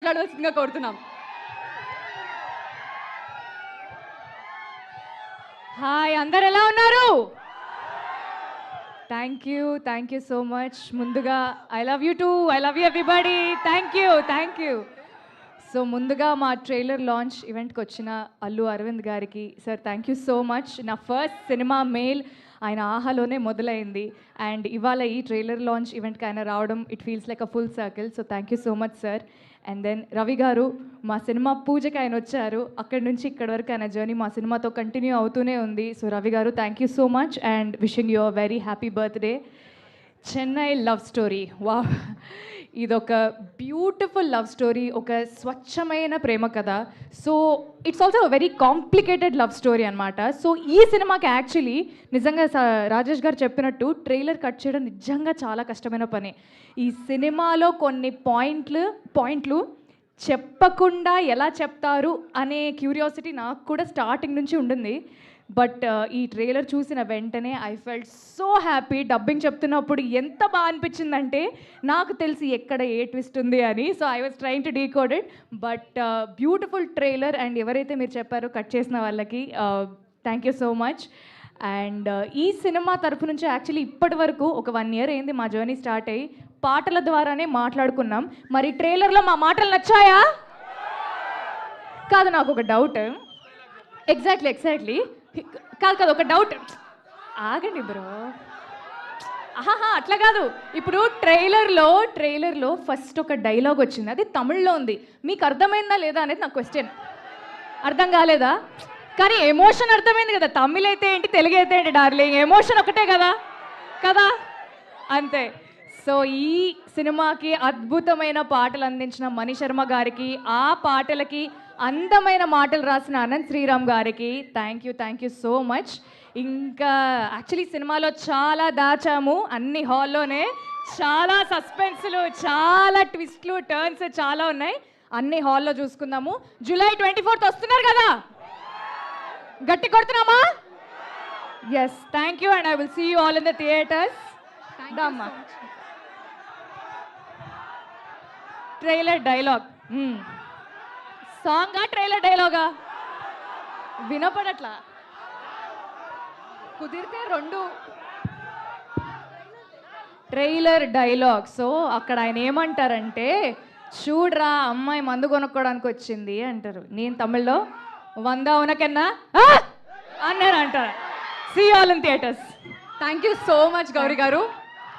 మాట్లాడవలసిందిగా కోరుతున్నాం. హాయ్, అందరు ఎలా ఉన్నారు? Thank you so much. ముందుగా I love you too, I love you everybody. Thank you. So ముందుగా మా ట్రైలర్ లాంచ్ ఈవెంట్కి వచ్చిన అల్లు అరవింద్ గారికి sir thank you so much. నా ఫస్ట్ సినిమా మెయిల్ ఆయన ఆహాలోనే మొదలైంది అండ్ ఇవాళ ఈ ట్రైలర్ లాంచ్ ఈవెంట్కి ఆయన రావడం it feels like a full circle. So thank you so much sir. And then Ravi గారు మా సినిమా పూజకి ఆయన వచ్చారు. అక్కడి నుంచి ఇక్కడి వరకు ఆయన జర్నీ మా సినిమాతో కంటిన్యూ అవుతూనే ఉంది. సో రవి గారు thank you so much and wishing you a very happy birthday. Chennai love story, వా, ఇదొక బ్యూటిఫుల్ లవ్ స్టోరీ, ఒక స్వచ్ఛమైన ప్రేమ కథ. So it's also very complicated love story అనమాట. సో ఈ సినిమాకి యాక్చువల్లీ నిజంగా రాజేష్ గారు చెప్పినట్టు ట్రైలర్ కట్ చేయడం నిజంగా చాలా కష్టమైన పని. ఈ సినిమాలో కొన్ని పాయింట్లు చెప్పకుండా ఎలా చెప్తారు అనే క్యూరియాసిటీ నాకు కూడా స్టార్టింగ్ నుంచి ఉండింది. బట్ ఈ ట్రైలర్ చూసిన వెంటనే I felt so happy. Dubbing చెప్తున్నప్పుడు ఎంత బాగా అనిపించిందంటే నాకు తెలిసి ఎక్కడ ఏ ట్విస్ట్ ఉంది అని. So I was trying to decode it. But beautiful trailer and ఎవరైతే మీరు చెప్పారో కట్ చేసిన వాళ్ళకి thank you so much. And ఈ సినిమా తరఫు నుంచి యాక్చువల్లీ ఇప్పటి వరకు ఒక 1 year అయింది మా జర్నీ స్టార్ట్ అయ్యి. పాటల ద్వారానే మాట్లాడుకున్నాం. మరి ట్రైలర్లో మా మాటలు నచ్చాయా? కాదు, నాకు ఒక డౌట్. ఎగ్జాక్ట్లీ కాదు ఒక డౌట్. ఆగండి బ్రో. అట్లా కాదు. ఇప్పుడు ట్రైలర్లో ఫస్ట్ ఒక డైలాగ్ వచ్చింది, అది తమిళ్లో ఉంది. మీకు అర్థమైందా లేదా అనేది నా క్వశ్చన్. అర్థం కాలేదా? కానీ ఎమోషన్ అర్థమైంది కదా. తమిళ్ అయితే ఏంటి, తెలుగు అయితే ఏంటి డార్లింగ్, ఎమోషన్ ఒకటే కదా అంతే. సో ఈ సినిమాకి అద్భుతమైన పాటలు అందించిన మణి శర్మ గారికి, ఆ పాటలకి అందమైన మాటలు రాసిన అనంత్ శ్రీరామ్ గారికి థ్యాంక్ యూ సో మచ్. ఇంకా యాక్చువల్లీ సినిమాలో చాలా దాచాము అన్ని హాల్లోనే. చాలా సస్పెన్స్లు, చాలా ట్విస్ట్లు, టర్న్స్ చాలా ఉన్నాయి. అన్ని హాల్లో చూసుకుందాము. July 24th వస్తున్నారు కదా, గట్టి కొడుతున్నామా? Yes, thank you and I will see you all in the theatres. Trailer dialogue సాంగా, ట్రైలర్ డైలాగా వినపడట్లా. కుదిరితే 2 ట్రైలర్ డైలాగ్. సో అక్కడ ఆయన ఏమంటారంటే, చూడ్రా అమ్మాయి మందు కొనుక్కోవడానికి వచ్చింది అంటారు. నేను తమిళ్లో 100 ఉనకన్నా అన్నారు అంటారు. See all in theatres. Thank you so much Gauri గారు.